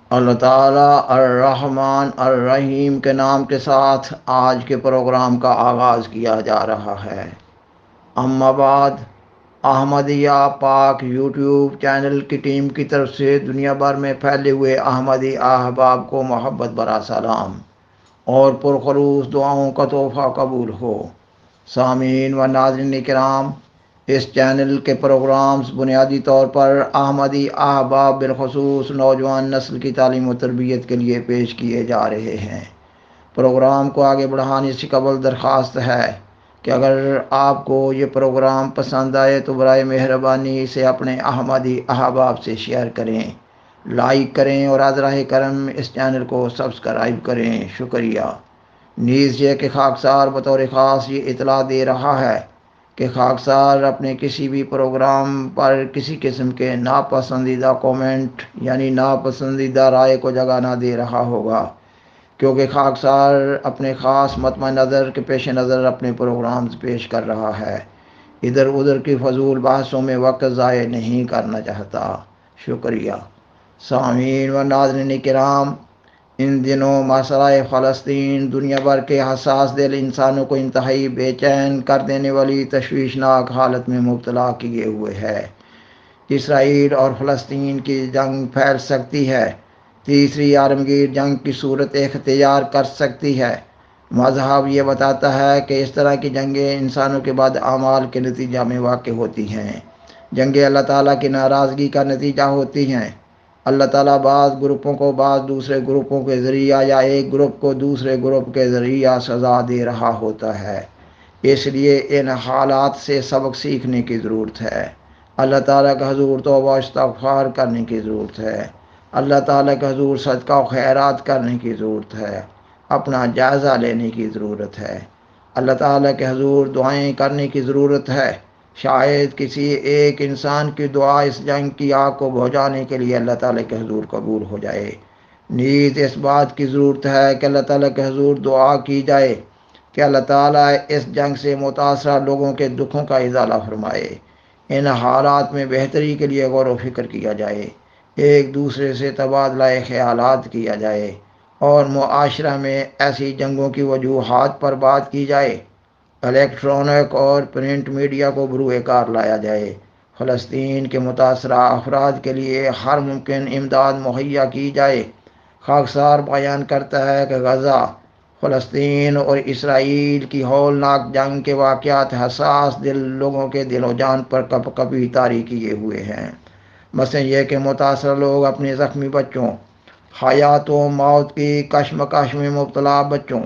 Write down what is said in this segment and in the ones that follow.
اللہ تعالیٰ الرحمن الرحیم کے نام کے ساتھ آج کے پروگرام کا آغاز کیا جا رہا ہے۔ اما بعد، احمدیہ پاک یوٹیوب چینل کی ٹیم کی طرف سے دنیا بھر میں پھیلے ہوئے احمدی احباب کو محبت برا سلام اور پرخلوص دعاؤں کا تحفہ قبول ہو۔ سامعین و ناظرین کرام، اس چینل کے پروگرامز بنیادی طور پر احمدی احباب بالخصوص نوجوان نسل کی تعلیم و تربیت کے لیے پیش کیے جا رہے ہیں۔ پروگرام کو آگے بڑھانے سے قبل درخواست ہے کہ اگر آپ کو یہ پروگرام پسند آئے تو برائے مہربانی اسے اپنے احمدی احباب سے شیئر کریں، لائک کریں اور ازراہ کرم اس چینل کو سبسکرائب کریں۔ شکریہ۔ نیز یہ کہ خاکسار بطور خاص یہ اطلاع دے رہا ہے کہ خاکسار اپنے کسی بھی پروگرام پر کسی قسم کے ناپسندیدہ کومنٹ یعنی ناپسندیدہ رائے کو جگہ نہ دے رہا ہوگا، کیونکہ خاکسار اپنے خاص مطمع نظر کے پیش نظر اپنے پروگرامز پیش کر رہا ہے، ادھر ادھر کی فضول بحثوں میں وقت ضائع نہیں کرنا چاہتا۔ شکریہ۔ سامعین و ناظرین کرام، ان دنوں مسئلہ فلسطین دنیا بھر کے حساس دل انسانوں کو انتہائی بے چین کر دینے والی تشویشناک حالت میں مبتلا کیے ہوئے ہے۔ اسرائیل اور فلسطین کی جنگ پھیل سکتی ہے، تیسری عالمگیر جنگ کی صورت اختیار کر سکتی ہے۔ مذہب یہ بتاتا ہے کہ اس طرح کی جنگیں انسانوں کے بد اعمال کے نتیجہ میں واقع ہوتی ہیں۔ جنگیں اللہ تعالیٰ کی ناراضگی کا نتیجہ ہوتی ہیں۔ اللہ تعالیٰ بعض گروپوں کو بعض دوسرے گروپوں کے ذریعہ یا ایک گروپ کو دوسرے گروپ کے ذریعہ سزا دے رہا ہوتا ہے۔ اس لیے ان حالات سے سبق سیکھنے کی ضرورت ہے۔ اللہ تعالیٰ کے حضور توبہ و استغفار کرنے کی ضرورت ہے۔ اللہ تعالیٰ کے حضور صدقہ و خیرات کرنے کی ضرورت ہے۔ اپنا جائزہ لینے کی ضرورت ہے۔ اللہ تعالیٰ کے حضور دعائیں کرنے کی ضرورت ہے۔ شاید کسی ایک انسان کی دعا اس جنگ کی آگ کو بجھانے کے لیے اللہ تعالیٰ کے حضور قبول ہو جائے۔ نیز اس بات کی ضرورت ہے کہ اللہ تعالیٰ کے حضور دعا کی جائے کہ اللہ تعالیٰ اس جنگ سے متاثرہ لوگوں کے دکھوں کا ازالہ فرمائے۔ ان حالات میں بہتری کے لیے غور و فکر کیا جائے، ایک دوسرے سے تبادلہ خیالات کیا جائے اور معاشرہ میں ایسی جنگوں کی وجوہات پر بات کی جائے۔ الیکٹرانک اور پرنٹ میڈیا کو بروئے کار لایا جائے۔ فلسطین کے متاثرہ افراد کے لیے ہر ممکن امداد مہیا کی جائے۔ خاکسار بیان کرتا ہے کہ غزہ، فلسطین اور اسرائیل کی ہولناک جنگ کے واقعات حساس دل لوگوں کے دل و جان پر کب کبھی طاری کیے ہوئے ہیں۔ مثلا یہ کہ متاثرہ لوگ اپنے زخمی بچوں، حیات و موت کی کشمکش میں مبتلا بچوں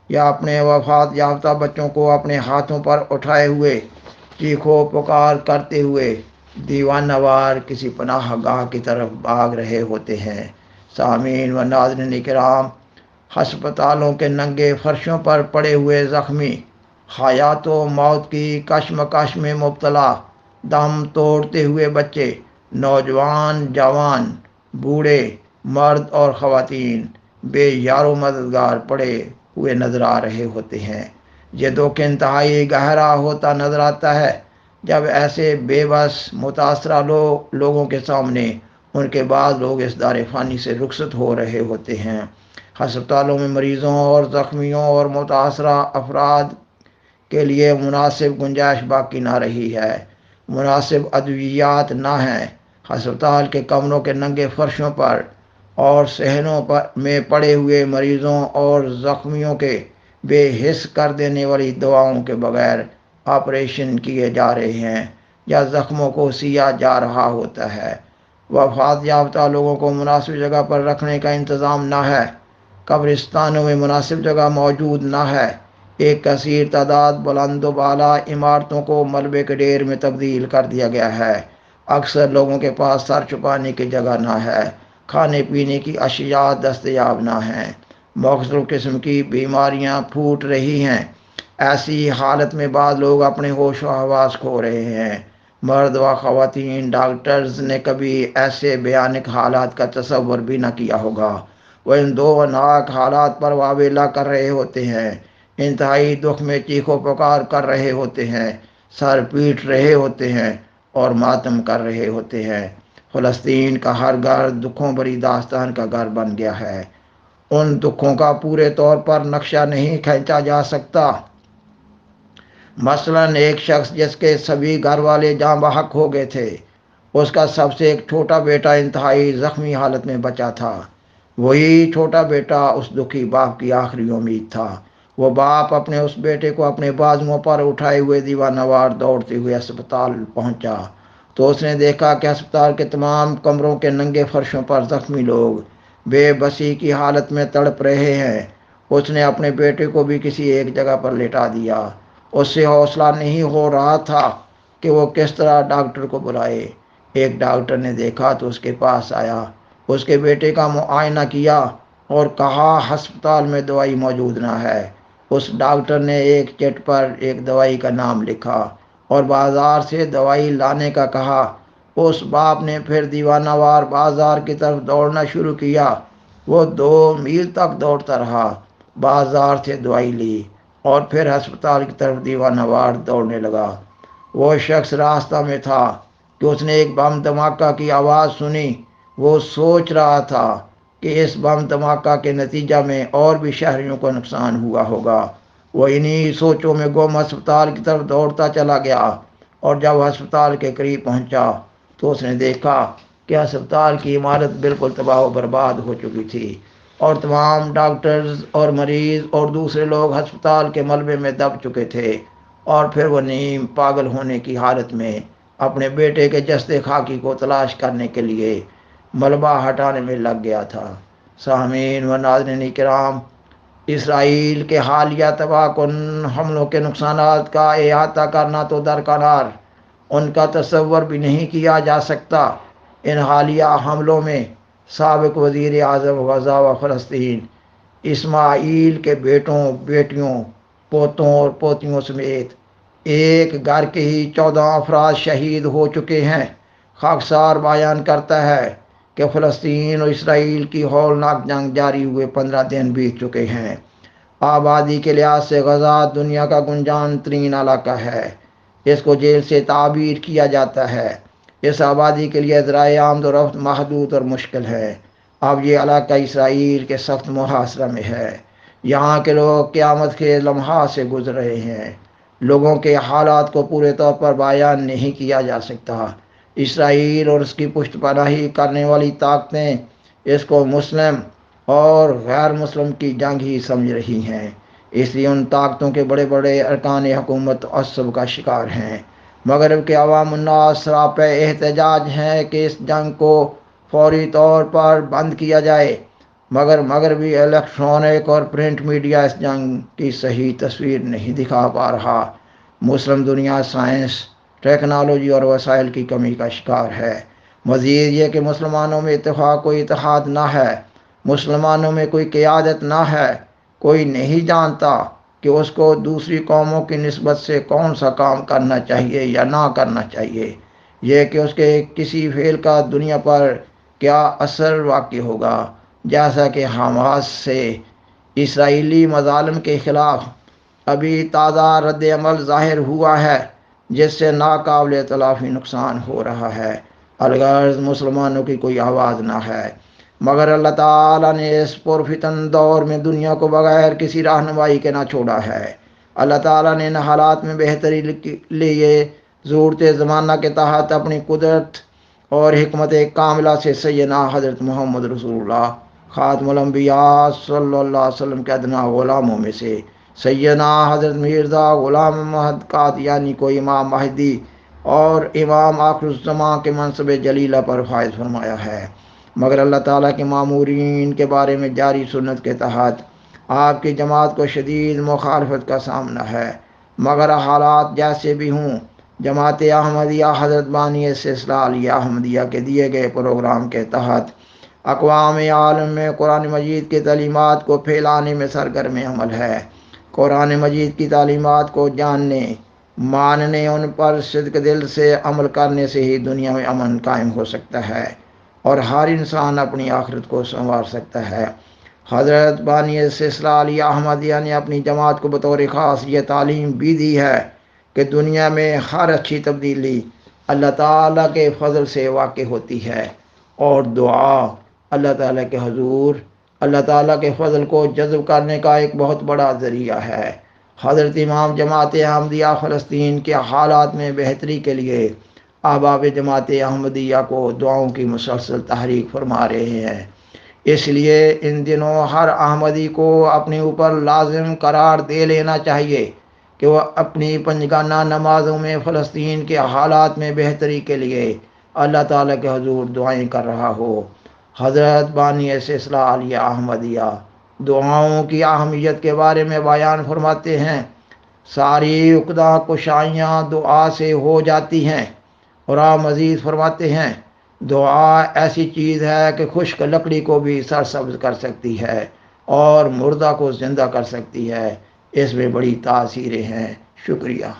یا اپنے وفات یافتہ بچوں کو اپنے ہاتھوں پر اٹھائے ہوئے چیخو پکار کرتے ہوئے دیوانہ وار کسی پناہ گاہ کی طرف بھاگ رہے ہوتے ہیں۔ سامعین و ناظرین کرام، ہسپتالوں کے ننگے فرشوں پر پڑے ہوئے زخمی، حیات و موت کی کشمکش میں مبتلا، دم توڑتے ہوئے بچے، نوجوان، جوان، بوڑھے، مرد اور خواتین بے یار و مددگار پڑے ہوئے نظر آ رہے ہوتے ہیں۔ یہ دکھ انتہائی گہرا ہوتا نظر آتا ہے جب ایسے بے بس متاثرہ لوگوں کے سامنے ان کے بعد لوگ اس دار فانی سے رخصت ہو رہے ہوتے ہیں۔ ہسپتالوں میں مریضوں اور زخمیوں اور متاثرہ افراد کے لیے مناسب گنجائش باقی نہ رہی ہے، مناسب ادویات نہ ہیں۔ ہسپتال کے کمروں کے ننگے فرشوں پر اور صحنوں میں پڑے ہوئے مریضوں اور زخمیوں کے بے حس کر دینے والی دواؤں کے بغیر آپریشن کیے جا رہے ہیں یا زخموں کو سیا جا رہا ہوتا ہے۔ وفات یافتہ لوگوں کو مناسب جگہ پر رکھنے کا انتظام نہ ہے، قبرستانوں میں مناسب جگہ موجود نہ ہے، ایک کثیر تعداد بلند و بالا عمارتوں کو ملبے کے ڈھیر میں تبدیل کر دیا گیا ہے، اکثر لوگوں کے پاس سر چھپانے کی جگہ نہ ہے، کھانے پینے کی اشیاء دستیاب نہ ہیں، مختلف قسم کی بیماریاں پھوٹ رہی ہیں۔ ایسی حالت میں بعض لوگ اپنے ہوش و حواس کھو رہے ہیں۔ مرد و خواتین ڈاکٹرز نے کبھی ایسے بھیانک حالات کا تصور بھی نہ کیا ہوگا۔ وہ ان دو ناک حالات پر واویلا کر رہے ہوتے ہیں، انتہائی دکھ میں چیخو پکار کر رہے ہوتے ہیں، سر پیٹ رہے ہوتے ہیں اور ماتم کر رہے ہوتے ہیں۔ فلسطین کا ہر گھر دکھوں بری داستان کا گھر بن گیا ہے۔ ان دکھوں کا پورے طور پر نقشہ نہیں کھینچا جا سکتا۔ مثلاً ایک شخص جس کے سبھی گھر والے جاں بحق ہو گئے تھے، اس کا سب سے ایک چھوٹا بیٹا انتہائی زخمی حالت میں بچا تھا۔ وہی چھوٹا بیٹا اس دکھی باپ کی آخری امید تھا۔ وہ باپ اپنے اس بیٹے کو اپنے بازوؤں پر اٹھائے ہوئے دیوانہ وار دوڑتے ہوئے اسپتال پہنچا تو اس نے دیکھا کہ اسپتال کے تمام کمروں کے ننگے فرشوں پر زخمی لوگ بے بسی کی حالت میں تڑپ رہے ہیں۔ اس نے اپنے بیٹے کو بھی کسی ایک جگہ پر لٹا دیا۔ اس سے حوصلہ نہیں ہو رہا تھا کہ وہ کس طرح ڈاکٹر کو بلائے۔ ایک ڈاکٹر نے دیکھا تو اس کے پاس آیا، اس کے بیٹے کا معائنہ کیا اور کہا ہسپتال میں دوائی موجود نہ ہے۔ اس ڈاکٹر نے ایک چٹ پر ایک دوائی کا نام لکھا اور بازار سے دوائی لانے کا کہا۔ اس باپ نے پھر دیوانہ وار بازار کی طرف دوڑنا شروع کیا۔ وہ 2 میل تک دوڑتا رہا، بازار سے دوائی لی اور پھر ہسپتال کی طرف دیوانہ وار دوڑنے لگا۔ وہ شخص راستہ میں تھا کہ اس نے ایک بم دھماکہ کی آواز سنی۔ وہ سوچ رہا تھا کہ اس بم دھماکہ کے نتیجہ میں اور بھی شہریوں کو نقصان ہوا ہوگا۔ وہ انہی سوچوں میں گم ہسپتال کی طرف دوڑتا چلا گیا اور جب ہسپتال کے قریب پہنچا تو اس نے دیکھا کہ ہسپتال کی عمارت بالکل تباہ و برباد ہو چکی تھی اور تمام ڈاکٹرز اور مریض اور دوسرے لوگ ہسپتال کے ملبے میں دب چکے تھے۔ اور پھر وہ نیم پاگل ہونے کی حالت میں اپنے بیٹے کے جسد خاکی کو تلاش کرنے کے لیے ملبہ ہٹانے میں لگ گیا تھا۔ سامعین و ناظرین کرام، اسرائیل کے حالیہ تباہ کن حملوں کے نقصانات کا احاطہ کرنا تو درکنار، ان کا تصور بھی نہیں کیا جا سکتا۔ ان حالیہ حملوں میں سابق وزیر اعظم غزہ و فلسطین اسماعیل کے بیٹوں، بیٹیوں، پوتوں اور پوتیوں سمیت ایک گھر کے ہی 14 افراد شہید ہو چکے ہیں۔ خاکسار بیان کرتا ہے کہ فلسطین اور اسرائیل کی ہولناک جنگ جاری ہوئے 15 دن بیت چکے ہیں۔ آبادی کے لحاظ سے غزہ دنیا کا گنجان ترین علاقہ ہے۔ اس کو جیل سے تعبیر کیا جاتا ہے۔ اس آبادی کے لیے ذرائع آمد و رفت محدود اور مشکل ہے۔ اب یہ علاقہ اسرائیل کے سخت محاصرہ میں ہے۔ یہاں کے لوگ قیامت کے لمحات سے گزر رہے ہیں۔ لوگوں کے حالات کو پورے طور پر بیان نہیں کیا جا سکتا۔ اسرائیل اور اس کی پشت پناہی کرنے والی طاقتیں اس کو مسلم اور غیر مسلم کی جنگ ہی سمجھ رہی ہیں۔ اس لیے ان طاقتوں کے بڑے بڑے ارکان حکومت تعصب کا شکار ہیں۔ مغرب کے عوام الناس سراپے احتجاج ہیں کہ اس جنگ کو فوری طور پر بند کیا جائے، مگر مغربی الیکٹرانک اور پرنٹ میڈیا اس جنگ کی صحیح تصویر نہیں دکھا پا رہا۔ مسلم دنیا سائنس، ٹیکنالوجی اور وسائل کی کمی کا شکار ہے۔ مزید یہ کہ مسلمانوں میں اتفاق و اتحاد نہ ہے، مسلمانوں میں کوئی قیادت نہ ہے۔ کوئی نہیں جانتا کہ اس کو دوسری قوموں کی نسبت سے کون سا کام کرنا چاہیے یا نہ کرنا چاہیے، یہ کہ اس کے کسی فعل کا دنیا پر کیا اثر واقع ہوگا۔ جیسا کہ حماس سے اسرائیلی مظالم کے خلاف ابھی تازہ رد عمل ظاہر ہوا ہے، جس سے ناقابل تلافی نقصان ہو رہا ہے، الغرض مسلمانوں کی کوئی آواز نہ ہے۔ مگر اللہ تعالیٰ نے اس پرفتن دور میں دنیا کو بغیر کسی رہنمائی کے نہ چھوڑا ہے۔ اللہ تعالیٰ نے ان حالات میں بہتری لیے ضرورت زمانہ کے تحت اپنی قدرت اور حکمت کاملہ سے سیدنا حضرت محمد رسول اللہ خاتم الانبیاء صلی اللہ علیہ وسلم کے ادنا غلاموں میں سے سیدنا حضرت مرزا غلام محمد قادیانی کو امام مہدی اور امام آخر الزمان کے منصب جلیلہ پر فائز فرمایا ہے۔ مگر اللہ تعالیٰ کے مامورین کے بارے میں جاری سنت کے تحت آپ کی جماعت کو شدید مخالفت کا سامنا ہے۔ مگر حالات جیسے بھی ہوں، جماعت احمدیہ حضرت بانی سلسلہ علیہ احمدیہ کے دیے گئے پروگرام کے تحت اقوام عالم میں قرآن مجید کی تعلیمات کو پھیلانے میں سرگرم عمل ہے۔ قرآن مجید کی تعلیمات کو جاننے، ماننے، ان پر صدق دل سے عمل کرنے سے ہی دنیا میں امن قائم ہو سکتا ہے اور ہر انسان اپنی آخرت کو سنوار سکتا ہے۔ حضرت بانی سلسلہ علیہ احمدیہ نے اپنی جماعت کو بطور خاص یہ تعلیم بھی دی ہے کہ دنیا میں ہر اچھی تبدیلی اللہ تعالیٰ کے فضل سے واقع ہوتی ہے، اور دعا اللہ تعالیٰ کے حضور اللہ تعالیٰ کے فضل کو جذب کرنے کا ایک بہت بڑا ذریعہ ہے۔ حضرت امام جماعت احمدیہ فلسطین کے حالات میں بہتری کے لیے احباب جماعت احمدیہ کو دعاؤں کی مسلسل تحریک فرما رہے ہیں۔ اس لیے ان دنوں ہر احمدی کو اپنے اوپر لازم قرار دے لینا چاہیے کہ وہ اپنی پنجگانہ نمازوں میں فلسطین کے حالات میں بہتری کے لیے اللہ تعالیٰ کے حضور دعائیں کر رہا ہو۔ حضرت بانی سلسلہ عالیہ احمدیہ دعاؤں کی اہمیت کے بارے میں بیان فرماتے ہیں، ساری عقدہ کشائیاں دعا سے ہو جاتی ہیں، اور آپ مزید فرماتے ہیں دعا ایسی چیز ہے کہ خشک لکڑی کو بھی سرسبز کر سکتی ہے اور مردہ کو زندہ کر سکتی ہے، اس میں بڑی تاثیریں ہیں۔ شکریہ۔